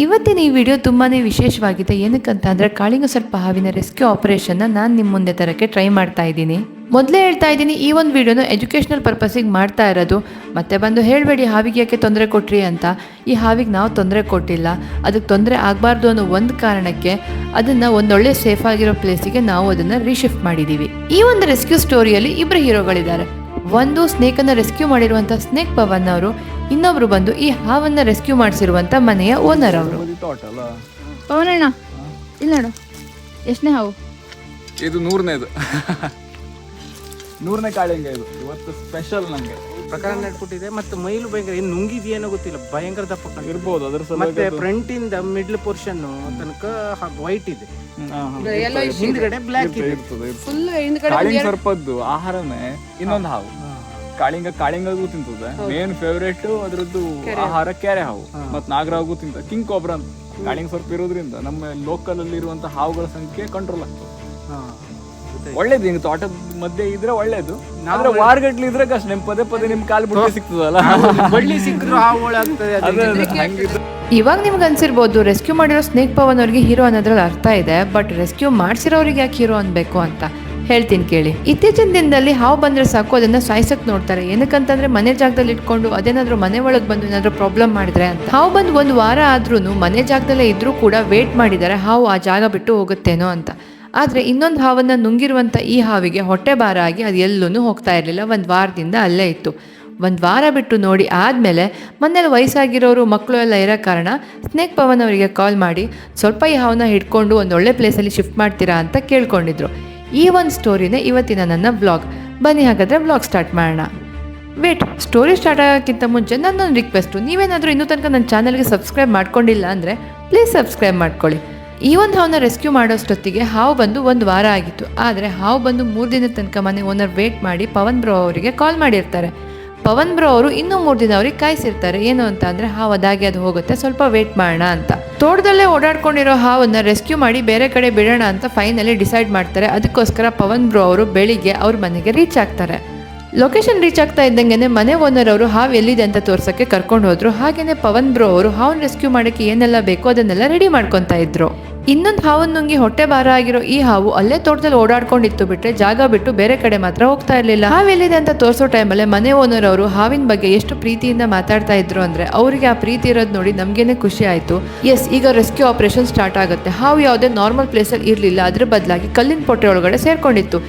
ಇವತ್ತಿನ ಈ ವಿಡಿಯೋ ತುಂಬಾ ವಿಶೇಷವಾಗಿದೆ. ಏನಕ್ಕಂತ ಅಂದರೆ ಕಾಳಿಂಗಸರ್ಪ ಹಾವಿನ ರೆಸ್ಕ್ಯೂ ಆಪರೇಷನ್ನ ನಾನು ನಿಮ್ಮ ಮುಂದೆ ತರಕ್ಕೆ ಟ್ರೈ ಮಾಡ್ತಾ ಇದ್ದೀನಿ. ಮೊದಲೇ ಹೇಳ್ತಾ ಇದ್ದೀನಿ, ಈ ಒಂದು ವಿಡಿಯೋನ ಎಜುಕೇಷನಲ್ ಪರ್ಪಸಿಗೆ ಮಾಡ್ತಾ ಇರೋದು. ಮತ್ತೆ ಬಂದು ಹೇಳಬೇಡಿ ಹಾವಿಗೆ ಯಾಕೆ ತೊಂದರೆ ಕೊಟ್ರಿ ಅಂತ. ಈ ಹಾವಿಗೆ ನಾವು ತೊಂದರೆ ಕೊಟ್ಟಿಲ್ಲ, ಅದಕ್ಕೆ ತೊಂದರೆ ಆಗಬಾರ್ದು ಅನ್ನೋ ಒಂದು ಕಾರಣಕ್ಕೆ ಅದನ್ನು ಒಂದೊಳ್ಳೆ ಸೇಫ್ ಆಗಿರೋ ಪ್ಲೇಸಿಗೆ ನಾವು ಅದನ್ನು ರೀಶಿಫ್ಟ್ ಮಾಡಿದ್ದೀವಿ. ಈ ಒಂದು ರೆಸ್ಕ್ಯೂ ಸ್ಟೋರಿಯಲ್ಲಿ ಇಬ್ಬರು ಹೀರೋಗಳಿದ್ದಾರೆ. ಒಂದು ಸ್ನೇಕನ್ನು ರೆಸ್ಕ್ಯೂ ಮಾಡಿರುವಂಥ ಸ್ನೇಕ್ ಪವನ್ ಅವರು, ಇನ್ನೊಬ್ರು ಬಂದು ಈ ಹಾವನ್ನು ರೆಸ್ಕ್ಯೂ ಮಾಡಿಸಿರುವಂಥ ಮನೆಯ ಓನರ್ ಅವರು. ಪವನಣ್ಣ ಇಲ್ಲ ನೋಡು, ಎಷ್ಟನೇ ಹಾವು ಇದು? 100ನೇದು. 100ನೇ ಕಾಳಿಂಗ ಇದು. ಇವತ್ತು ಸ್ಪೆಷಲ್ ನಮಗೆ ಪ್ರಕಾರ ನಡ್ಕೊಟ್ಟಿದೆ. ಮತ್ತೆ ಮೈಲು ಭಯಂಕರ ಏನು ನುಂಗಿದೆಯೇನೋ ಗೊತ್ತಿಲ್ಲ, ಭಯಂಕರ ದಪ್ಪ ಇರ್ಬೋದು. ಅದ್ರ ಮತ್ತೆ ಫ್ರಂಟ್ ಇಂದ ಮಿಡ್ಲ್ ಪೋರ್ಷನ್ ತನಕ ವೈಟ್ ಇದೆ, ಹಿಂದ್ಗಡೆ ಬ್ಲಾಕ್ ಇದೆ. ಕಾಳಿಂಗ ಸರ್ಪದ್ದು ಆಹಾರನೇ ಇನ್ನೊಂದು ಹಾವು. ಕಾಳಿಂಗಗೂ ತಿಂತದೆ. ಮೇನ್ ಫೇವ್ರೇಟ್ ಅದ್ರದ್ದು ಆಹಾರ ಕೆರೆ ಹಾವು ಮತ್ ನಾಗರಾವು ತಿಂತ. ಕಿಂಗ್ ಕೋಬ್ರಾ ಅಂತ ಕಾಳಿಂಗ ಸರ್ಪ ಇರೋದ್ರಿಂದ ನಮ್ಮ ಲೋಕಲ್ ಅಲ್ಲಿ ಇರುವಂತ ಹಾವುಗಳ ಸಂಖ್ಯೆ ಕಂಟ್ರೋಲ್ ಆಗ್ತದೆ. ಒಳ್ಳೇದು, ಹಿಂಗ ತೋಟದ ಮಧ್ಯೆ ಇದ್ರೆ ಒಳ್ಳೇದು. ಆದ್ರೆ ವಾರಗಟ್ಲಿ ಇದ್ರೆ ಕಷ್ಟ. ಪದೇ ಪದೇ ನಿಮ್ ಕಾಲು ಬಿಟ್ಟು ಸಿಗ್ತದಲ್ಲ, ಬಳ್ಳಿ ಸಿಕ್ಕರು ಹಾವುಗಳಾಗ್ತದೆ. ಇವಾಗ ನಿಮ್ಗೆ ಅನ್ಸಿರ್ಬೋದು ರೆಸ್ಕ್ಯೂ ಮಾಡಿರೋ ಸ್ನೇಕ್ ಪವನ್ ಅವ್ರಿಗೆ ಹೀರೋ ಅನ್ನೋದ್ರಲ್ಲಿ ಅರ್ಥ ಇದೆ, ಬಟ್ ರೆಸ್ಕ್ಯೂ ಮಾಡ್ಸಿರೋರಿಗೆ ಯಾಕೆ ಹೀರೋ ಅನ್ಬೇಕು ಅಂತ ಹೇಳ್ತೀನಿ ಕೇಳಿ. ಇತ್ತೀಚಿನ ದಿನದಲ್ಲಿ ಹಾವು ಬಂದ್ರೆ ಸಾಕು ಅದನ್ನ ಸಾಯಿಸಕ್ ನೋಡ್ತಾರೆ. ಏನಕ್ಕಂತಂದ್ರೆ ಮನೆ ಜಾಗದಲ್ಲಿ ಇಟ್ಕೊಂಡು ಅದೇನಾದ್ರೂ ಮನೆ ಒಳಗೆ ಬಂದು ಏನಾದ್ರೂ ಪ್ರಾಬ್ಲಮ್ ಮಾಡಿದ್ರೆ ಅಂತ. ಹಾವು ಬಂದು 1 ವಾರ ಆದ್ರೂ ಮನೆ ಜಾಗದಲ್ಲೇ ಇದ್ರೂ ಕೂಡ ವೇಟ್ ಮಾಡಿದ್ದಾರೆ ಹಾವು ಆ ಜಾಗ ಬಿಟ್ಟು ಹೋಗುತ್ತೇನೋ ಅಂತ. ಆದರೆ ಇನ್ನೊಂದು ಹಾವನ್ನು ನುಂಗಿರುವಂಥ ಈ ಹಾವಿಗೆ ಹೊಟ್ಟೆ ಭಾರ ಆಗಿ ಅದು ಎಲ್ಲೂ ಹೋಗ್ತಾ ಇರಲಿಲ್ಲ. 1 ವಾರದಿಂದ ಅಲ್ಲೇ ಇತ್ತು. 1 ವಾರ ಬಿಟ್ಟು ನೋಡಿ ಆದಮೇಲೆ ಮನೇಲಿ ವಯಸ್ಸಾಗಿರೋರು ಮಕ್ಕಳು ಎಲ್ಲ ಇರೋ ಕಾರಣ ಸ್ನೇಕ್ ಪವನ್ ಅವರಿಗೆ ಕಾಲ್ ಮಾಡಿ ಸ್ವಲ್ಪ ಈ ಹಾವನ್ನ ಹಿಡ್ಕೊಂಡು ಒಂದು ಒಳ್ಳೆ ಪ್ಲೇಸಲ್ಲಿ ಶಿಫ್ಟ್ ಮಾಡ್ತೀರಾ ಅಂತ ಕೇಳ್ಕೊಂಡಿದ್ರು. ಈ ಒಂದು ಸ್ಟೋರಿನೇ ಇವತ್ತಿನ ನನ್ನ ವ್ಲಾಗ್. ಬನ್ನಿ ಹಾಗಾದರೆ ವ್ಲಾಗ್ ಸ್ಟಾರ್ಟ್ ಮಾಡೋಣ. ವೇಟ್, ಸ್ಟೋರಿ ಸ್ಟಾರ್ಟ್ ಆಗೋಕ್ಕಿಂತ ಮುಂಚೆ ನನ್ನೊಂದು ರಿಕ್ವೆಸ್ಟು, ನೀವೇನಾದರೂ ಇನ್ನೂ ತನಕ ನನ್ನ ಚಾನಲ್ಗೆ ಸಬ್ಸ್ಕ್ರೈಬ್ ಮಾಡ್ಕೊಂಡಿಲ್ಲ ಅಂದರೆ ಪ್ಲೀಸ್ ಸಬ್ಸ್ಕ್ರೈಬ್ ಮಾಡ್ಕೊಳ್ಳಿ. ಈ ಒಂದು ಹಾವನ್ನ ರೆಸ್ಕ್ಯೂ ಮಾಡೋಷ್ಟೊತ್ತಿಗೆ ಹಾವು ಬಂದು 1 ವಾರ ಆಗಿತ್ತು. ಆದರೆ ಹಾವು ಬಂದು 3 ದಿನದ ತನಕ ಮನೆ ಓನರ್ ವೇಟ್ ಮಾಡಿ ಪವನ್ ಬ್ರೋ ಅವರಿಗೆ ಕಾಲ್ ಮಾಡಿರ್ತಾರೆ. ಪವನ್ ಬ್ರೋ ಅವರು ಇನ್ನೂ 3 ದಿನ ಅವ್ರಿಗೆ ಕಾಯಿಸಿರ್ತಾರೆ. ಏನು ಅಂತ ಅಂದರೆ ಹಾವು ಅದಾಗಿ ಅದು ಹೋಗುತ್ತೆ, ಸ್ವಲ್ಪ ವೇಟ್ ಮಾಡೋಣ ಅಂತ. ತೋಟದಲ್ಲೇ ಓಡಾಡ್ಕೊಂಡಿರೋ ಹಾವನ್ನು ರೆಸ್ಕ್ಯೂ ಮಾಡಿ ಬೇರೆ ಕಡೆ ಬಿಡೋಣ ಅಂತ ಫೈನಲಿ ಡಿಸೈಡ್ ಮಾಡ್ತಾರೆ. ಅದಕ್ಕೋಸ್ಕರ ಪವನ್ ಬ್ರೋ ಅವರು ಬೆಳಿಗ್ಗೆ ಅವ್ರ ಮನೆಗೆ ರೀಚ್ ಆಗ್ತಾರೆ. ಲೊಕೇಶನ್ ರೀಚ್ ಆಗ್ತಾ ಇದ್ದಂಗೆ ಮನೆ ಓನರ್ ಅವರು ಹಾವು ಎಲ್ಲಿದೆ ಅಂತ ತೋರ್ಸೋಕ್ಕೆ ಕರ್ಕೊಂಡು ಹೋದ್ರು. ಹಾಗೇನೆ ಪವನ್ ಬ್ರೋ ಅವರು ಹಾವನ್ನು ರೆಸ್ಕ್ಯೂ ಮಾಡೋಕ್ಕೆ ಏನೆಲ್ಲ ಬೇಕೋ ಅದನ್ನೆಲ್ಲ ರೆಡಿ ಮಾಡ್ಕೊತಾ ಇದ್ರು. ಇನ್ನೊಂದು ಹಾವನ್ನು ನುಂಗಿ ಹೊಟ್ಟೆ ಭಾರ ಆಗಿರೋ ಈ ಹಾವು ಅಲ್ಲೇ ತೋಟದಲ್ಲಿ ಓಡಾಡ್ಕೊಂಡಿತ್ತು ಬಿಟ್ರೆ ಜಾಗ ಬಿಟ್ಟು ಬೇರೆ ಕಡೆ ಮಾತ್ರ ಹೋಗ್ತಾ ಇರಲಿಲ್ಲ. ಹಾವು ಎಲ್ಲಿದೆ ಅಂತ ತೋರಿಸೋ ಟೈಮಲ್ಲೇ ಮನೆ ಓನರ್ ಅವರು ಹಾವಿನ ಬಗ್ಗೆ ಎಷ್ಟು ಪ್ರೀತಿಯಿಂದ ಮಾತಾಡ್ತಾ ಇದ್ರು ಅಂದರೆ ಅವರಿಗೆ ಆ ಪ್ರೀತಿ ಇರೋದು ನೋಡಿ ನಮಗೇನೆ ಖುಷಿ ಆಯಿತು. ಎಸ್, ಈಗ ರೆಸ್ಕ್ಯೂ ಆಪರೇಷನ್ ಸ್ಟಾರ್ಟ್ ಆಗುತ್ತೆ. ಹಾವು ಯಾವುದೇ ನಾರ್ಮಲ್ ಪ್ಲೇಸಲ್ಲಿ ಇರಲಿಲ್ಲ, ಅದ್ರ ಬದಲಾಗಿ ಕಲ್ಲಿನ ಪೊಟ್ಟೆ ಒಳಗಡೆ ಸೇರ್ಕೊಂಡಿತ್ತು.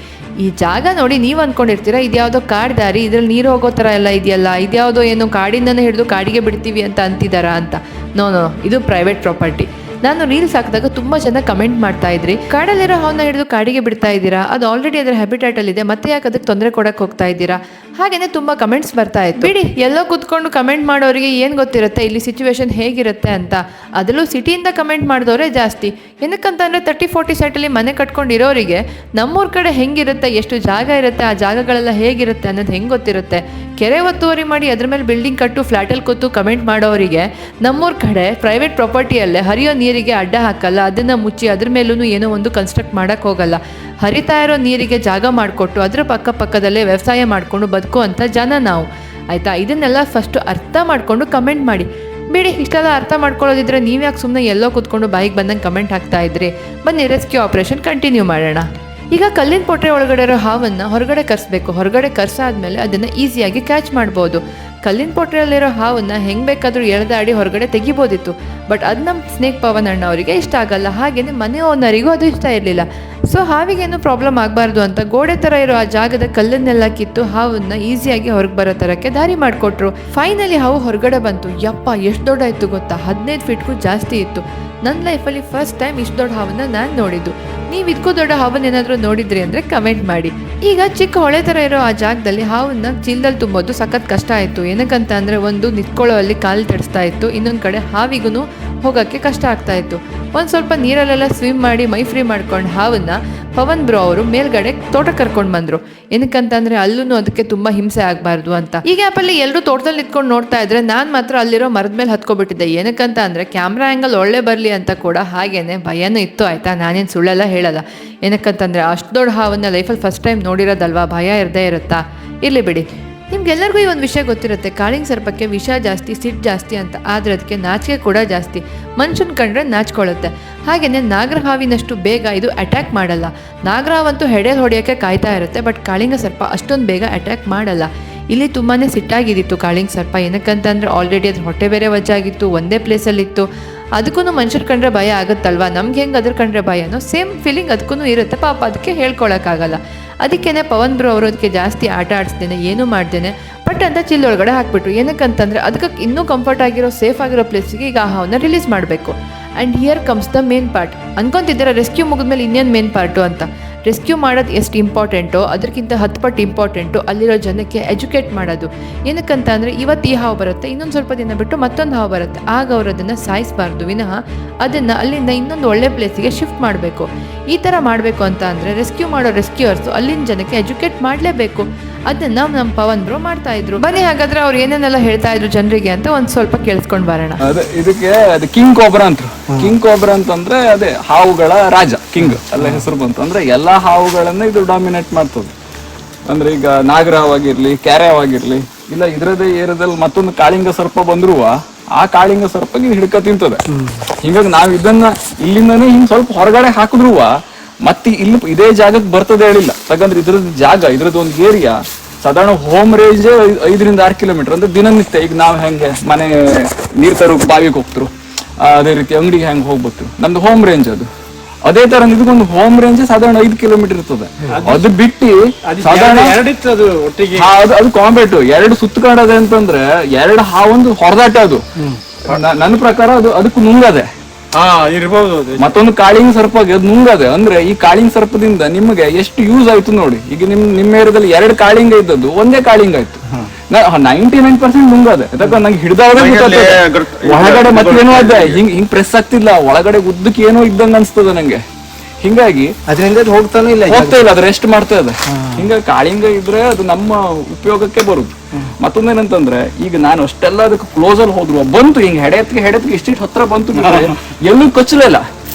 ಈ ಜಾಗ ನೋಡಿ ನೀವು ಅಂದ್ಕೊಂಡಿರ್ತೀರಾ ಇದ್ಯಾವುದೋ ಕಾಡು ದಾರಿ, ಇದ್ರಲ್ಲಿ ನೀರು ಹೋಗೋ ಥರ ಎಲ್ಲ ಇದೆಯಲ್ಲ, ಇದ್ಯಾವುದೋ ಏನೋ ಕಾಡಿಂದನೇ ಹಿಡಿದು ಕಾಡಿಗೆ ಬಿಡ್ತೀವಿ ಅಂತ ಅಂತಿದ್ದಾರಾ ಅಂತ. ನೋ, ಇದು ಪ್ರೈವೇಟ್ ಪ್ರಾಪರ್ಟಿ. ನಾನು ರೀಲ್ಸ್ ಹಾಕಿದಾಗ ತುಂಬ ಜನ ಕಮೆಂಟ್ ಮಾಡ್ತಾ ಇದ್ರಿ, ಕಾಡಲ್ಲಿರೋ ಹಾವನ್ನ ಹಿಡಿದು ಕಾಡಿಗೆ ಬಿಡ್ತಾ ಇದ್ದೀರಾ, ಅದು ಆಲ್ರೆಡಿ ಅದರ ಹ್ಯಾಬಿಟ್ಯಾಟಲ್ಲಿ ಇದೆ, ಮತ್ತೆ ಯಾಕೆ ಅದಕ್ಕೆ ತೊಂದರೆ ಕೊಡಕ್ಕೆ ಹೋಗ್ತಾ ಇದ್ದೀರಾ, ಹಾಗೇನೆ ತುಂಬ ಕಮೆಂಟ್ಸ್ ಬರ್ತಾ ಇತ್ತು. ಬಿಡಿ, ಎಲ್ಲೋ ಕೂತ್ಕೊಂಡು ಕಮೆಂಟ್ ಮಾಡೋರಿಗೆ ಏನು ಗೊತ್ತಿರುತ್ತೆ ಇಲ್ಲಿ ಸಿಚುವೇಶನ್ ಹೇಗಿರುತ್ತೆ ಅಂತ. ಅದರಲ್ಲೂ ಸಿಟಿಯಿಂದ ಕಮೆಂಟ್ ಮಾಡಿದವರೇ ಜಾಸ್ತಿ. ಏನಕ್ಕಂತಂದರೆ 30-40 ಸೈಟಲ್ಲಿ ಮನೆ ಕಟ್ಕೊಂಡಿರೋರಿಗೆ ನಮ್ಮೂರ ಕಡೆ ಹೆಂಗಿರುತ್ತೆ, ಎಷ್ಟು ಜಾಗ ಇರುತ್ತೆ, ಆ ಜಾಗಗಳೆಲ್ಲ ಹೇಗಿರುತ್ತೆ ಅನ್ನೋದು ಹೆಂಗೆ ಗೊತ್ತಿರುತ್ತೆ. ಕೆರೆ ಒತ್ತುವರಿ ಮಾಡಿ ಅದ್ರ ಮೇಲೆ ಬಿಲ್ಡಿಂಗ್ ಕಟ್ಟು ಫ್ಲ್ಯಾಟಲ್ಲಿ ಕೂತು ಕಮೆಂಟ್ ಮಾಡೋರಿಗೆ ನಮ್ಮೂರ ಕಡೆ ಪ್ರೈವೇಟ್ ಪ್ರಾಪರ್ಟಿಯಲ್ಲೇ ಹರಿಯೋ ನೀರಿಗೆ ಅಡ್ಡ ಹಾಕಲ್ಲ, ಅದನ್ನು ಮುಚ್ಚಿ ಅದ್ರ ಮೇಲೂ ಏನೋ ಒಂದು ಕನ್ಸ್ಟ್ರಕ್ಟ್ ಮಾಡೋಕ್ಕೆ ಹೋಗಲ್ಲ. ಹರಿತಾ ಇರೋ ನೀರಿಗೆ ಜಾಗ ಮಾಡಿಕೊಟ್ಟು ಅದರ ಪಕ್ಕದಲ್ಲೇ ವ್ಯವಸಾಯ ಮಾಡಿಕೊಂಡು ಬದುಕುವಂಥ ಜನ ನಾವು. ಆಯಿತಾ, ಇದನ್ನೆಲ್ಲ ಫಸ್ಟು ಅರ್ಥ ಮಾಡಿಕೊಂಡು ಕಮೆಂಟ್ ಮಾಡಿ. ಬಿಡಿ, ಇಷ್ಟೆಲ್ಲ ಅರ್ಥ ಮಾಡ್ಕೊಳ್ಳೋದಿದ್ರೆ ನೀವು ಯಾಕೆ ಸುಮ್ಮನೆ ಎಲ್ಲೋ ಕೂತ್ಕೊಂಡು ಬಾಯಿಗೆ ಬಂದಂಗೆ ಕಮೆಂಟ್ ಹಾಕ್ತಾ ಇದ್ರಿ. ಬನ್ನಿ ರೆಸ್ಕ್ಯೂ ಆಪರೇಷನ್ ಕಂಟಿನ್ಯೂ ಮಾಡೋಣ. ಈಗ ಕಲ್ಲಿನ ಪೊಟ್ರೆ ಒಳಗಡೆ ಇರೋ ಹಾವನ್ನು ಹೊರಗಡೆ ಕರೆಸ್ಬೇಕು. ಹೊರಗಡೆ ಕರೆಸಾದ್ಮೇಲೆ ಅದನ್ನು ಈಸಿಯಾಗಿ ಕ್ಯಾಚ್ ಮಾಡ್ಬೋದು. ಕಲ್ಲಿನ ಪೊಟ್ರೆಯಲ್ಲಿರೋ ಹಾವನ್ನು ಹೆಂಗೆ ಬೇಕಾದರೂ ಎಳೆದಾಡಿ ಹೊರಗಡೆ ತೆಗಿಬೋದಿತ್ತು, ಬಟ್ ಅದು ನಮ್ಮ ಸ್ನೇಕ್ ಪವನ್ ಅಣ್ಣ ಅವರಿಗೆ ಇಷ್ಟ ಆಗಲ್ಲ. ಹಾಗೆಯೇ ಮನೆ ಓನರಿಗೂ ಅದು ಇಷ್ಟ ಇರಲಿಲ್ಲ. ಸೊ ಹಾವಿಗೇನು ಪ್ರಾಬ್ಲಮ್ ಆಗಬಾರ್ದು ಅಂತ ಗೋಡೆ ಥರ ಇರೋ ಆ ಜಾಗದ ಕಲ್ಲನ್ನೆಲ್ಲ ಕಿತ್ತು ಹಾವನ್ನು ಈಸಿಯಾಗಿ ಹೊರಗೆ ಬರೋ ಥರಕ್ಕೆ ದಾರಿ ಮಾಡಿಕೊಟ್ರು. ಫೈನಲಿ ಹಾವು ಹೊರಗಡೆ ಬಂತು. ಯಪ್ಪ, ಎಷ್ಟು ದೊಡ್ಡ ಇತ್ತು ಗೊತ್ತಾ, 15 ಫೀಟ್ಗೂ ಜಾಸ್ತಿ ಇತ್ತು. ನನ್ನ ಲೈಫಲ್ಲಿ ಫಸ್ಟ್ ಟೈಮ್ ಇಷ್ಟು ದೊಡ್ಡ ಹಾವನ್ನು ನಾನು ನೋಡಿದ್ದು. ನೀವು ಇದಕ್ಕೂ ದೊಡ್ಡ ಹಾವನ್ನು ಏನಾದರೂ ನೋಡಿದ್ರಿ ಅಂದರೆ ಕಮೆಂಟ್ ಮಾಡಿ. ಈಗ ಚಿಕ್ಕ ಹೊಳೆ ಥರ ಇರೋ ಆ ಜಾಗದಲ್ಲಿ ಹಾವನ್ನು ಚೀಲದಲ್ಲಿ ತುಂಬೋದು ಸಖತ್ ಕಷ್ಟ ಆಯಿತು. ಏನಕ್ಕಂತ ಅಂದರೆ ಒಂದು ನಿಂತ್ಕೊಳ್ಳೋ ಅಲ್ಲಿ ಕಾಲು ತಡಿಸ್ತಾ ಇತ್ತು, ಇನ್ನೊಂದು ಕಡೆ ಹಾವಿಗೂ ಹೋಗೋಕ್ಕೆ ಕಷ್ಟ ಆಗ್ತಾ ಇತ್ತು. ಒಂದು ಸ್ವಲ್ಪ ನೀರಲ್ಲೆಲ್ಲ ಸ್ವಿಮ್ ಮಾಡಿ ಮೈ ಫ್ರೀ ಮಾಡ್ಕೊಂಡು ಹಾವನ್ನು ಪವನ್ ಬ್ರೋ ಅವರು ಮೇಲ್ಗಡೆ ತೋಟ ಕರ್ಕೊಂಡು ಬಂದರು. ಏನಕ್ಕಂತಂದರೆ ಅಲ್ಲೂ ಅದಕ್ಕೆ ತುಂಬ ಹಿಂಸೆ ಆಗಬಾರ್ದು ಅಂತ. ಈ ಗ್ಯಾಪಲ್ಲಿ ಎಲ್ಲರೂ ತೋಟದಲ್ಲಿ ನಿಂತ್ಕೊಂಡು ನೋಡ್ತಾ ಇದ್ರೆ ನಾನು ಮಾತ್ರ ಅಲ್ಲಿರೋ ಮರದ ಮೇಲೆ ಹತ್ಕೊಬಿಟ್ಟಿದ್ದೆ. ಏನಕ್ಕಂತ ಅಂದರೆ ಕ್ಯಾಮ್ರಾ ಆ್ಯಂಗಲ್ ಒಳ್ಳೆ ಬರಲಿ ಅಂತ ಕೂಡ. ಹಾಗೇನೆ ಭಯನೂ ಇತ್ತು. ಆಯಿತಾ, ನಾನೇನು ಸುಳ್ಳೆಲ್ಲ ಹೇಳಲ್ಲ. ಏನಕ್ಕಂತಂದರೆ ಅಷ್ಟು ದೊಡ್ಡ ಹಾವನ್ನು ಲೈಫಲ್ಲಿ ಫಸ್ಟ್ ಟೈಮ್ ನೋಡಿರೋದಲ್ವಾ, ಭಯ ಇರದೇ ಇರುತ್ತಾ. ಇರಲಿ ಬಿಡಿ. ನಿಮ್ಗೆಲ್ಲರಿಗೂ ಈ ಒಂದು ವಿಷಯ ಗೊತ್ತಿರುತ್ತೆ, ಕಾಳಿಂಗ್ ಸರ್ಪಕ್ಕೆ ವಿಷ ಜಾಸ್ತಿ, ಸಿಟ್ಟು ಜಾಸ್ತಿ ಅಂತ. ಆದರೆ ಅದಕ್ಕೆ ನಾಚಿಕೆ ಕೂಡ ಜಾಸ್ತಿ. ಮನುಷ್ಯನ ಕಂಡ್ರೆ ನಾಚ್ಕೊಳ್ಳುತ್ತೆ. ಹಾಗೆಯೇ ನಾಗರಹಾವಿನಷ್ಟು ಬೇಗ ಇದು ಅಟ್ಯಾಕ್ ಮಾಡಲ್ಲ. ನಾಗರಹಾವಂತೂ ಹೆಡೆಯಲ್ಲಿ ಹೊಡೆಯೋಕ್ಕೆ ಕಾಯ್ತಾ ಇರುತ್ತೆ, ಬಟ್ ಕಾಳಿಂಗ ಸರ್ಪ ಅಷ್ಟೊಂದು ಬೇಗ ಅಟ್ಯಾಕ್ ಮಾಡಲ್ಲ. ಇಲ್ಲಿ ತುಂಬಾ ಸಿಟ್ಟಾಗಿದ್ದಿತ್ತು ಕಾಳಿಂಗ್ ಸರ್ಪ. ಏನಕ್ಕಂತಂದರೆ ಆಲ್ರೆಡಿ ಅದ್ರ ಹೊಟ್ಟೆ ಬೇರೆ ವಜ್ಜಾಗಿತ್ತು, ಒಂದೇ ಪ್ಲೇಸಲ್ಲಿತ್ತು. ಅದಕ್ಕೂ ಮನುಷ್ಯರು ಕಂಡ್ರೆ ಭಯ ಆಗುತ್ತಲ್ವಾ, ನಮ್ಗೆ ಹೆಂಗೆ ಅದ್ರ ಕಂಡ್ರೆ ಭಯನೋ ಸೇಮ್ ಫೀಲಿಂಗ್ ಅದಕ್ಕೂ ಇರುತ್ತೆ. ಪಾಪ ಅದಕ್ಕೆ ಹೇಳ್ಕೊಳಕ್ಕಾಗಲ್ಲ. ಅದಕ್ಕೇ ಪವನ್ ಬ್ರೋ ಅವರು ಅದಕ್ಕೆ ಜಾಸ್ತಿ ಆಟ ಆಡಿಸ್ದೇನೆ, ಏನೂ ಮಾಡ್ದೇನೆ ಬಟ್ ಅಂತ ಚಿಲ್ಲೊಳಗಡೆ ಹಾಕ್ಬಿಟ್ರು. ಏನಕ್ಕಂತಂದರೆ ಅದಕ್ಕೆ ಇನ್ನೂ ಕಂಫರ್ಟ್ ಆಗಿರೋ, ಸೇಫ್ ಆಗಿರೋ ಪ್ಲೇಸಿಗೆ ಈಗ ಆ ಹಾವನ್ನ ರಿಲೀಸ್ ಮಾಡಬೇಕು. And here comes the main part. ಅನ್ಕೊತಿದ್ದೀರಾ ರೆಸ್ಕ್ಯೂ ಮುಗಿದ್ಮೇಲೆ ಇನ್ನೇನು ಮೇನ್ ಪಾರ್ಟು ಅಂತ. ರೆಸ್ಕ್ಯೂ ಮಾಡೋದು ಎಷ್ಟು ಇಂಪಾರ್ಟೆಂಟೋ ಅದಕ್ಕಿಂತ 10 ಪಟ್ಟು ಇಂಪಾರ್ಟೆಂಟು ಅಲ್ಲಿರೋ ಜನಕ್ಕೆ ಎಜುಕೇಟ್ ಮಾಡೋದು. ಏನಕ್ಕಂತ ಅಂದರೆ ಇವತ್ತು ಈ ಹಾವು ಬರುತ್ತೆ, ಇನ್ನೊಂದು ಸ್ವಲ್ಪ ದಿನ ಬಿಟ್ಟು ಮತ್ತೊಂದು ಹಾವು ಬರುತ್ತೆ. ಆಗ ಅವರು ಅದನ್ನು ಸಾಯಿಸಬಾರ್ದು ವಿನಃ ಅದನ್ನು ಅಲ್ಲಿಂದ ಇನ್ನೊಂದು ಒಳ್ಳೆ ಪ್ಲೇಸಿಗೆ ಶಿಫ್ಟ್ ಮಾಡಬೇಕು. ಈ ಥರ ಮಾಡಬೇಕು ಅಂತ ಅಂದರೆ ರೆಸ್ಕ್ಯೂ ಮಾಡೋ ರೆಸ್ಕ್ಯೂಯರ್ಸು ಅಲ್ಲಿನ ಜನಕ್ಕೆ ಎಜುಕೇಟ್ ಮಾಡಲೇಬೇಕು. ಅದನ್ನು ನಮ್ಮ ಪವನ್ ಬ್ರೋ ಮಾಡ್ತಾ ಇದ್ರು. ಬನ್ನಿ ಹಾಗಾದ್ರೆ ಅವ್ರು ಏನೇನೆಲ್ಲ ಹೇಳ್ತಾ ಇದ್ರು ಜನರಿಗೆ ಅಂತ ಒಂದು ಸ್ವಲ್ಪ ಕೇಳಿಸ್ಕೊಂಡು ಬರೋಣ. ಅದೇ ಇದಕ್ಕೆ ಅದು ಕಿಂಗ್ ಕೋಬ್ರಾ ಅಂತ. ಕಿಂಗ್ ಕೋಬ್ರಾ ಅಂತಂದ್ರೆ ಅದೇ ಹಾವುಗಳ ರಾಜ, ಕಿಂಗ್ ಅಲ್ಲ ಹೆಸರು ಬಂತು. ಅಂದ್ರೆ ಎಲ್ಲಾ ಹಾವುಗಳನ್ನ ಇದು ಡಾಮಿನೇಟ್ ಮಾಡ್ತದೆ. ಅಂದ್ರೆ ಈಗ ನಾಗರಹಾವಾಗಿರ್ಲಿ, ಕ್ಯಾರೆವಾಗಿರ್ಲಿ, ಇಲ್ಲ ಇದ್ರದೇ ಏರಿಯಾದಲ್ಲಿ ಮತ್ತೊಂದು ಕಾಳಿಂಗ ಸರ್ಪ ಬಂದ್ರು ಆ ಕಾಳಿಂಗ ಸರ್ಪಗೆ ಹಿಡ್ಕ ತಿಂತದೆ. ಹಿಂಗಾಗಿ ನಾವ್ ಇದನ್ನ ಇಲ್ಲಿಂದನೇ ಹಿಂಗ್ ಸ್ವಲ್ಪ ಹೊರಗಡೆ ಹಾಕಿದ್ರು ಮತ್ತೆ ಇಲ್ಲಿ ಇದೇ ಜಾಗಕ್ಕೆ ಬರ್ತದೆ ಹೇಳಿಲ್ಲ. ಯಾಕಂದ್ರೆ ಇದ್ರದ್ದು ಜಾಗ, ಇದ್ರದ್ದು ಒಂದು ಏರಿಯಾ ಸಾಧಾರಣ ಹೋಮ್ ರೇಂಜ್ 5 ರಿಂದ 6 ಕಿಲೋಮೀಟರ್. ಅಂದ್ರೆ ದಿನನಿತ್ಯ ಈಗ ನಾವ್ ಹೆಂಗೆ ಮನೆ ನೀರ್ ತರೋ ಬಾವಿಗೆ ಹೋಗ್ತರು, ಅದೇ ರೀತಿ ಅಂಗಡಿಗೆ ಹೆಂಗ್ ಹೋಗ್ಬೇಕು, ನಮ್ದು ಹೋಮ್ ರೇಂಜ್ ಅದು. ಅದೇ ತರ ಇದಕ್ಕೊಂದು ಹೋಮ್ ರೇಂಜ್ ಸಾಧಾರಣ 5 ಕಿಲೋಮೀಟರ್ ಇರ್ತದೆ. ಅದು ಬಿಟ್ಟು ಸಾಧಾರಣ ಅದು ಕಾಂಬೇಟ್ 2 ಸುತ್ತಕಾಡದೆ ಅಂತಂದ್ರೆ 2 ಹಾವೊಂದು ಹೊರದಾಟ. ಅದು ನನ್ನ ಪ್ರಕಾರ ಅದು ಅದಕ್ಕೂ ನುಂಗದೆ ಇರ್ಬೋದು. ಮತ್ತೊಂದು ಕಾಳಿಂಗ್ ಸರ್ಪಗೆ ಅದು ನುಂಗದೆ. ಅಂದ್ರೆ ಈ ಕಾಳಿಂಗ್ ಸರ್ಪದಿಂದ ನಿಮ್ಗೆ ಎಷ್ಟು ಯೂಸ್ ಆಯ್ತು ನೋಡಿ. ಈಗ ನಿಮ್ಮ ಏರಿಯಾದಲ್ಲಿ 2 ಕಾಳಿಂಗ ಇದ್ದದ್ದು ಒಂದೇ ಕಾಳಿಂಗ ಆಯ್ತು. 99% ನುಂಗದೆ. ಯಾಕಂದ್ರೆ ನಂಗೆ ಹಿಡಿದಾಗ ಒಳಗಡೆ ಮತ್ತೇನೋ ಅದೇ ಹಿಂಗ್ ಪ್ರೆಸ್ ಆಗ್ತಿಲ್ಲ, ಒಳಗಡೆ ಉದ್ದಕ್ಕೆ ಏನೋ ಇದ್ದಂಗ ಅನ್ಸ್ತದೆ ನಂಗೆ. ಹಿಂಗಾಗಿ ಅದರಿಂದ ಹೋಗ್ತಾನೆ ಇಲ್ಲ, ಅದು ರೆಸ್ಟ್ ಮಾಡ್ತಾ ಇದೆ. ಹಿಂಗಾಗಿ ಕಾಳಿಂಗ ಇದ್ರೆ ಅದು ನಮ್ಮ ಉಪಯೋಗಕ್ಕೆ ಬರುದು. ಮತ್ತೊಂದೇನಂತಂದ್ರೆ ಈಗ ನಾನು ಅಷ್ಟೆಲ್ಲ ಅದಕ್ಕೆ ಕ್ಲೋಸ್ ಅಲ್ಲಿ ಹೋದ್ರು ಬಂತು, ಹಿಂಗ್ ಹೆಡೆತ್ಗೆ ಇಷ್ಟಿಟ್ಟು ಹತ್ರ ಬಂತು, ಎಲ್ಲೂ ಕಚ್ಚಲೇ ಇಲ್ಲ.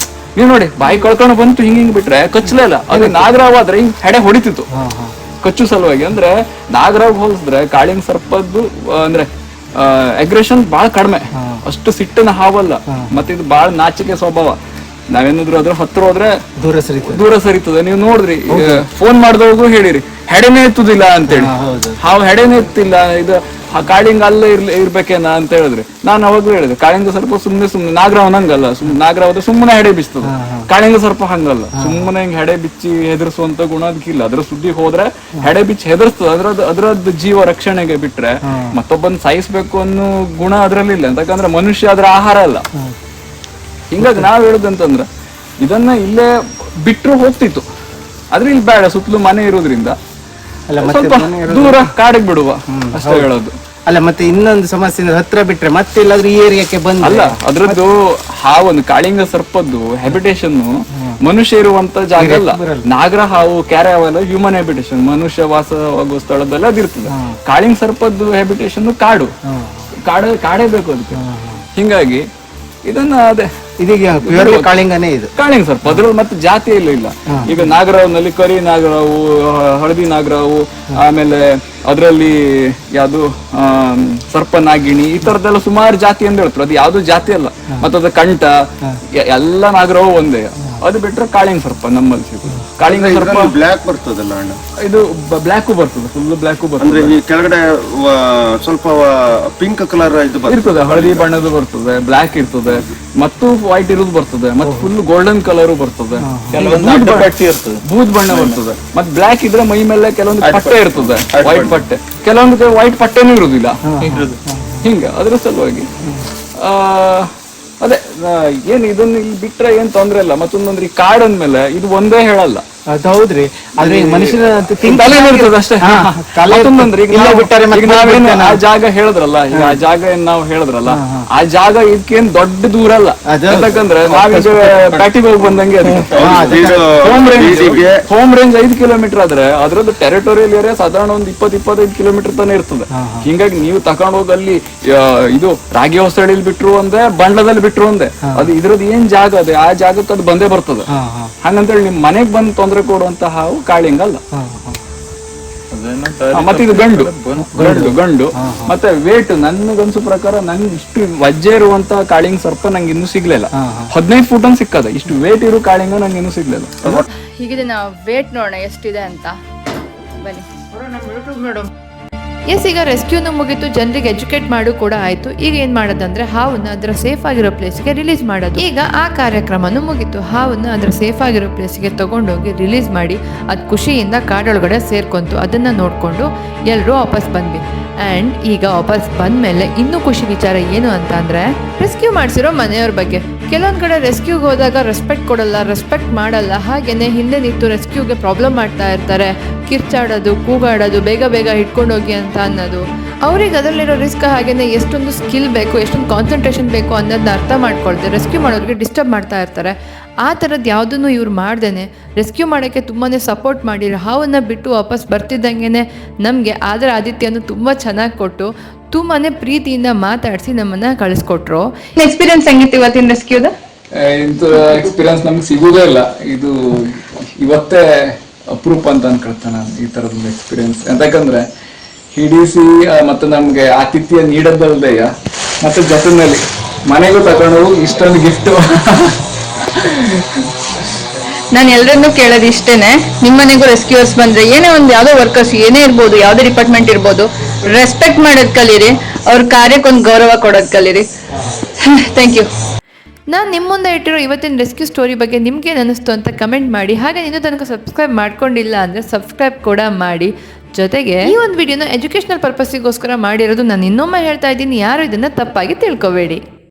ನೀವ್ ನೋಡಿ ಬಾಯಿ ಕಳ್ಕೊಂಡು ಬಂತು, ಹಿಂಗ್ ಬಿಟ್ರೆ ಕಚ್ಚಲೇ ಇಲ್ಲ. ಅದು ನಾಗರಾವ್ ಆದ್ರೆ ಹಿಂಗ್ ಹೆಡೆ ಹೊಡಿತಿತ್ತು ಕಚ್ಚು ಸಲುವಾಗಿ. ಅಂದ್ರೆ ನಾಗರಾವ್ ಹೋಲಿಸಿದ್ರೆ ಕಾಳಿಂಗ್ ಸರ್ಪದ್ದು ಅಂದ್ರೆ ಅಗ್ರೆಷನ್ ಬಹಳ ಕಡಿಮೆ, ಅಷ್ಟು ಸಿಟ್ಟಿನ ಹಾವಲ್ಲ. ಮತ್ತೆ ಇದು ಬಹಳ ನಾಚಿಕೆ ಸ್ವಭಾವ. ನಾವೇನಾದ್ರು ಅದ್ರ ಹತ್ರ ಹೋದ್ರೆ ದೂರ ಸರಿತದೆ. ನೀವು ನೋಡ್ರಿ, ಫೋನ್ ಮಾಡಿದವ್ರಿಗೂ ಹೇಳಿರಿ ಹೆಡೆನೇ ಎತ್ತುದಿಲ್ಲ ಅಂತೇಳಿ. ಹಾವು ಹೆಡೆನೇ ಎತ್ತಿಲ್ಲ, ಇದು ಕಾಳಿಂಗ ಅಲ್ಲೇ ಇರ್ಬೇಕೇನ ಅಂತ ಹೇಳಿದ್ರಿ. ನಾನು ಅವಾಗ್ಲೂ ಹೇಳಿದೆ ಕಾಳಿಂಗ ಸರ್ಪ ಸುಮ್ನೆ ನಾಗರಾವ್ ಹಂಗಲ್ಲ. ನಾಗರಾವ್ ಸುಮ್ಮನೆ ಹೆಡೆ ಬಿಚ್ಚತದ, ಕಾಳಿಂಗ ಸರ್ಪ ಹಂಗಲ್ಲ. ಸುಮ್ಮನೆ ಹಿಂಗ್ ಹೆಡೆ ಬಿಚ್ಚಿ ಹೆದರ್ಸುವಂತ ಗುಣ ಅದಕ್ಕಿಲ್ಲ. ಅದ್ರ ಸುದ್ದಿ ಹೋದ್ರೆ ಹೆಡೆ ಬಿಚ್ಚಿ ಹೆದರ್ಸ್ತದ. ಅದ್ರದ್ದು ಜೀವ ರಕ್ಷಣೆಗೆ ಬಿಟ್ರೆ ಮತ್ತೊಬ್ಬನ್ ಸಾಯಿಸ್ಬೇಕು ಅನ್ನೋ ಗುಣ ಅದ್ರಲ್ಲಿಲ್ಲ. ಯಾಕಂದ್ರೆ ಮನುಷ್ಯ ಅದ್ರ ಆಹಾರ ಅಲ್ಲ. ಹಿಂಗಾಗಿ ನಾವ್ ಹೇಳುದಂತಂದ್ರ ಇದನ್ನ ಇಲ್ಲೇ ಬಿಟ್ರು ಹೋಗ್ತಿತ್ತು. ಆದ್ರೆ ಇಲ್ಲಿ ಬೇಡ, ಸುತ್ತಲೂ ಮನೆ ಇರೋದ್ರಿಂದ ಸ್ವಲ್ಪ ದೂರ ಕಾಡಿಗೆ ಬಿಡುವ ಅಷ್ಟೇ ಹೇಳೋದು. ಅಲ್ಲ ಮತ್ತೆ ಇನ್ನೊಂದು ಸಮಸ್ಯೆ ಹತ್ರ ಬಿಟ್ರೆ ಮತ್ತೆ ಎಲ್ಲಾದ್ರೂ ಈ ಏರಿಯಾಕ್ಕೆ ಬಂದ ಅಲ್ಲ, ಅದ್ರದ್ದು ಹಾವೊಂದು ಕಾಳಿಂಗ ಸರ್ಪದ್ದು ಹ್ಯಾಬಿಟೇಷನ್ ಮನುಷ್ಯ ಇರುವಂತ ಜಾಗ ಅಲ್ಲ. ನಾಗರ ಹಾವು, ಕ್ಯಾರೆ ಹಾವೆಲ್ಲ ಹ್ಯೂಮನ್ ಹ್ಯಾಬಿಟೇಷನ್, ಮನುಷ್ಯ ವಾಸವಾಗುವ ಸ್ಥಳದಲ್ಲ ಅದಿರ್ತದೆ. ಕಾಳಿಂಗ ಸರ್ಪದ್ದು ಹ್ಯಾಬಿಟೇಷನ್ ಕಾಡೇ ಬೇಕು ಅದಕ್ಕೆ. ಹಿಂಗಾಗಿ ಇದನ್ನ ಅದೇ ಇದೀಗ ಕಾಳಿಂಗನೇ ಇದು ಕಾಳಿಂಗ ಸರ್ಪ. ಅದ್ರಲ್ಲಿ ಮತ್ತೆ ಜಾತಿ ಇಲ್ಲ. ಈಗ ನಾಗರಾವ್ನಲ್ಲಿ ಕರಿ ನಾಗರಾವು, ಹಳದಿ ನಾಗರಾವು, ಆಮೇಲೆ ಅದ್ರಲ್ಲಿ ಯಾವ್ದು ಸರ್ಪ ನಾಗಿಣಿ, ಈ ತರದೆಲ್ಲ ಸುಮಾರು ಜಾತಿ ಅಂತ ಹೇಳ್ತಾರೆ. ಅದು ಯಾವ್ದು ಜಾತಿ ಅಲ್ಲ. ಮತ್ತದ ಕಂಠ ಎಲ್ಲ ನಾಗರಾವು ಒಂದೇ. ಅದು ಬಿಟ್ರೆ ಕಾಳಿಂಗ ಸರ್ಪ ನಮ್ಮಲ್ಲಿ ಸಿಗುದು. ಕಾಳಿಂಗ ಸರ್ಪ ಬ್ಲಾಕ್ ಬರ್ತದಲ್ಲ ಅಣ್ಣ, ಇದು ಬ್ಲಾಕು ಬರ್ತದೆ, ಫುಲ್ ಬ್ಲಾಕು ಬರ್ತದೆ. ಅಂದ್ರೆ ಈ ಕೆಳಗಡೆ ಸ್ವಲ್ಪ ಪಿಂಕ್ ಕಲರ್ ಇರ್ತದೆ, ಹಳದಿ ಬಣ್ಣದ್ದು ಬರ್ತದೆ, ಬ್ಲಾಕ್ ಇರ್ತದೆ, ಮತ್ತು ವೈಟ್ ಇರೋದು ಬರ್ತದೆ, ಮತ್ತೆ ಫುಲ್ ಗೋಲ್ಡನ್ ಕಲರ್ ಬರ್ತದೆ, ಬೂದ್ ಬಣ್ಣ ಬರ್ತದೆ. ಮತ್ತೆ ಬ್ಲಾಕ್ ಇದ್ರೆ ಮೈ ಮೇಲೆ ಕೆಲವೊಂದು ಪಟ್ಟೆ ಇರ್ತದೆ, ವೈಟ್ ಪಟ್ಟೆ. ಕೆಲವೊಂದು ವೈಟ್ ಪಟ್ಟೆನೂ ಇರುದಿಲ್ಲ. ಹಿಂಗ ಅದ್ರ ಸಲುವಾಗಿ ಅದೇ ಏನ್ ಇದನ್ನ ಇಲ್ಲಿ ಬಿಟ್ರೆ ಏನ್ ತೊಂದ್ರೆ ಇಲ್ಲ. ಮತ್ತೊಂದಂದ್ರೆ ಈ ಕಾಡ್ ಅಂದ್ಮೇಲೆ ಇದು ಒಂದೇ ಹೇಳಲ್ಲ. ಹೌದ್ರಿ, ಆದ್ರೆ ಮನುಷ್ಯನ ಇರ್ತದೆ ಅಷ್ಟೇ. ಮತ್ತೊಂದಂದ್ರೆ ಈಗ ನಾವೇನು ಆ ಜಾಗ ಹೇಳಿದ್ರಲ್ಲ, ಈಗ ಆ ಜಾಗ ಏನ್ ನಾವು ಹೇಳಿದ್ರಲ್ಲ, ಆ ಜಾಗ ಇದಕ್ಕೇನ್ ದೊಡ್ಡ ದೂರ ಅಲ್ಲ. ಯಾಕಂದ್ರೆ ನಾವೀಗ ಪ್ಯಾಟಿಗೆ ಹೋಗಿ ಬಂದಂಗೆ ಹೋಮ್ ರೇಂಜ್ 5 ಕಿಲೋಮೀಟರ್ ಆದ್ರೆ ಅದ್ರದ್ದು ಟೆರಿಟೋರಿಯಲ್ ಏರಿಯಾ ಸಾಧಾರಣ ಒಂದು 20-25 ಕಿಲೋಮೀಟರ್ ತಾನೇ ಇರ್ತದೆ. ಹಿಂಗಾಗಿ ನೀವು ತಕೊಂಡ್ ಹೋಗಿ ಅಲ್ಲಿ ಇದು ರಾಗಿ ಹೊಸಳಿಲಿ ಬಿಟ್ರು ಒಂದೇ, ಬಂಡ್ಲದಲ್ಲಿ ಬಿಟ್ರು ಒಂದೇ. ಅದು ಇದ್ರದ್ದು ಏನ್ ಜಾಗ ಅದೇ ಆ ಜಾಗಕ್ಕೆ ಅದು ಬಂದೇ ಬರ್ತದೆ. ಹಂಗಂತೇಳಿ ನಿಮ್ ಮನೆಗ್ ಬಂದ್ ತೊಂದ್ರೆ ಕೊಡುವಂತ ಹಾವು ಕಾಳಿಂಗ ಅಲ್ಲ. ಮತ್ತೆ ಇದು ಗಂಡು ಗಂಡು ಮತ್ತೆ ವೇಟ್ ನನ್ಗನ್ಸು ಪ್ರಕಾರ ನಂಗೆ ಇಷ್ಟು ವಜ್ಜೆ ಇರುವಂತ ಕಾಳಿಂಗ್ ಸರ್ಪ ನಂಗೆ ಇನ್ನೂ ಸಿಗ್ಲಿಲ್ಲ. 15 ಫೂಟ್ ಅಂತ ಸಿಕ್ಕದ, ಇಷ್ಟು ವೇಟ್ ಇರೋ ಕಾಳಿಂಗ ನಂಗೆ ಇನ್ನೂ ಸಿಗ್ಲಿಲ್ಲ. ಹೀಗಿದೆ ನಾವು ವೇಟ್ ನೋಡೋಣ ಎಷ್ಟಿದೆ ಅಂತ. ಬನ್ನಿ. ಎಸ್, ಈಗ ರೆಸ್ಕ್ಯೂನು ಮುಗಿತು, ಜನರಿಗೆ ಎಜುಕೇಟ್ ಮಾಡು ಕೂಡ ಆಯಿತು. ಈಗ ಏನು ಮಾಡೋದಂದ್ರೆ ಹಾವನ್ನ ಅದರ ಸೇಫ್ ಆಗಿರೋ ಪ್ಲೇಸ್ಗೆ ರಿಲೀಸ್ ಮಾಡೋದು. ಈಗ ಆ ಕಾರ್ಯಕ್ರಮನೂ ಮುಗೀತು. ಹಾವನ್ನ ಅದರ ಸೇಫ್ ಆಗಿರೋ ಪ್ಲೇಸ್ಗೆ ತಗೊಂಡೋಗಿ ರಿಲೀಸ್ ಮಾಡಿ ಅದು ಖುಷಿಯಿಂದ ಕಾಡೊಳಗಡೆ ಸೇರ್ಕೊಂತು. ಅದನ್ನು ನೋಡಿಕೊಂಡು ಎಲ್ಲರೂ ವಾಪಸ್ ಬಂದ್ವಿ. ಆ್ಯಂಡ್ ಈಗ ವಾಪಸ್ ಬಂದಮೇಲೆ ಇನ್ನೂ ಖುಷಿ ವಿಚಾರ ಏನು ಅಂತ ಅಂದರೆ ರೆಸ್ಕ್ಯೂ ಮಾಡಿಸಿರೋ ಮನೆಯವ್ರ ಬಗ್ಗೆ. ಕೆಲವೊಂದು ಕಡೆ ರೆಸ್ಕ್ಯೂಗೆ ಹೋದಾಗ ರೆಸ್ಪೆಕ್ಟ್ ಕೊಡಲ್ಲ, ರೆಸ್ಪೆಕ್ಟ್ ಮಾಡಲ್ಲ. ಹಾಗೆಯೇ ಹಿಂದೆ ನಿಂತು ರೆಸ್ಕ್ಯೂಗೆ ಪ್ರಾಬ್ಲಮ್ ಮಾಡ್ತಾ ಇರ್ತಾರೆ, ಕಿರ್ಚಾಡೋದು, ಕೂಗಾಡೋದು, ಬೇಗ ಬೇಗ ಹಿಡ್ಕೊಂಡೋಗಿ ಅಂತ ಅನ್ನೋದು. ಅವ್ರಿಗೆ ಅದರಲ್ಲಿರೋ ರಿಸ್ಕ್ ಹಾಗೆಯೇ ಎಷ್ಟೊಂದು ಸ್ಕಿಲ್ ಬೇಕು, ಎಷ್ಟೊಂದು ಕಾನ್ಸಂಟ್ರೇಷನ್ ಬೇಕು ಅನ್ನೋದನ್ನ ಅರ್ಥ ಮಾಡ್ಕೊಳ್ದೆ ರೆಸ್ಕ್ಯೂ ಮಾಡೋರಿಗೆ ಡಿಸ್ಟರ್ಬ್ ಮಾಡ್ತಾ ಇರ್ತಾರೆ. ಆ ಥರದ್ದು ಯಾವುದನ್ನು ಇವ್ರು ಮಾಡ್ದೇ ರೆಸ್ಕ್ಯೂ ಮಾಡೋಕ್ಕೆ ತುಂಬಾ ಸಪೋರ್ಟ್ ಮಾಡಿರೋ ಹಾವನ್ನು ಬಿಟ್ಟು ವಾಪಸ್ ಬರ್ತಿದ್ದಂಗೆ ನಮಗೆ ಅದರ ಆದಿತ್ಯನು ತುಂಬ ಚೆನ್ನಾಗಿ ಕೊಟ್ಟು ತುಂಬಾ ಪ್ರೀತಿಯಿಂದ ಮಾತಾಡಿಸಿ ನಮ್ಮನ್ನು ಕಳಿಸ್ಕೊಟ್ರು. ಎಕ್ಸ್ಪೀರಿಯನ್ಸ್ ಹೆಂಗಿತ್ತು ಇವತ್ತಿನ ರೆಸ್ಕ್ಯೂದ? ಇಂಥ ಎಕ್ಸ್ಪೀರಿಯನ್ಸ್ ನಮ್ಗೆ ಸಿಗುವುದೇ ಇಲ್ಲ. ಇದು ಇವತ್ತೇ ಅಪ್ರೂಪ ಅಂತ ಅನ್ಕೊಳ್ತೇನೆ ನಾನು ಈ ಥರದ್ದು ಎಕ್ಸ್ಪೀರಿಯನ್ಸ್. ಯಾಕಂದ್ರೆ ಹಿಡಿಸಿ ಮತ್ತು ನಮಗೆ ಆತಿಥ್ಯ ನೀಡೋದಲ್ದೆಯ ಮತ್ತು ಜೊತೆಯಲ್ಲಿ ಮನೆಗೂ ತಗೊಂಡು ಇಷ್ಟೊಂದು ಗಿಫ್ಟು. ನಾನು ಎಲ್ಲರನ್ನೂ ಕೇಳೋದು ಇಷ್ಟೇನೆ, ನಿಮ್ಮನೆಗೂ ರೆಸ್ಕ್ಯೂರ್ಸ್ ಬಂದ್ರೆ ಏನೇ ಒಂದು ಯಾವುದೋ ವರ್ಕರ್ಸ್ ಏನೇ ಇರ್ಬೋದು, ಯಾವುದೇ ಡಿಪಾರ್ಟ್ಮೆಂಟ್ ಇರ್ಬೋದು, ರೆಸ್ಪೆಕ್ಟ್ ಮಾಡೋದ್ ಕಲೀರಿ, ಅವ್ರ ಕಾರ್ಯಕ್ಕೊಂದು ಗೌರವ ಕೊಡೋದ್ ಕಲೀರಿ. Thank you. ನಾನು ನಿಮ್ಮ ಮುಂದೆ ಇಟ್ಟಿರೋ ಇವತ್ತಿನ ರೆಸ್ಕ್ಯೂ ಸ್ಟೋರಿ ಬಗ್ಗೆ ನಿಮ್ಗೇನು ಅನ್ನಿಸ್ತು ಅಂತ ಕಮೆಂಟ್ ಮಾಡಿ. ಹಾಗೆ ಇನ್ನೂ ತನಕ ಸಬ್ಸ್ಕ್ರೈಬ್ ಮಾಡ್ಕೊಂಡಿಲ್ಲ ಅಂದರೆ ಸಬ್ಸ್ಕ್ರೈಬ್ ಕೂಡ ಮಾಡಿ. ಜೊತೆಗೆ ಈ ಒಂದು ವಿಡಿಯೋನ ಎಜುಕೇಷನಲ್ ಪರ್ಪಸ್ಸಿಗೋಸ್ಕರ ಮಾಡಿರೋದು. ನಾನು ಇನ್ನೊಮ್ಮೆ ಹೇಳ್ತಾ ಇದ್ದೀನಿ, ಯಾರು ಇದನ್ನು ತಪ್ಪಾಗಿ ತಿಳ್ಕೊಬೇಡಿ.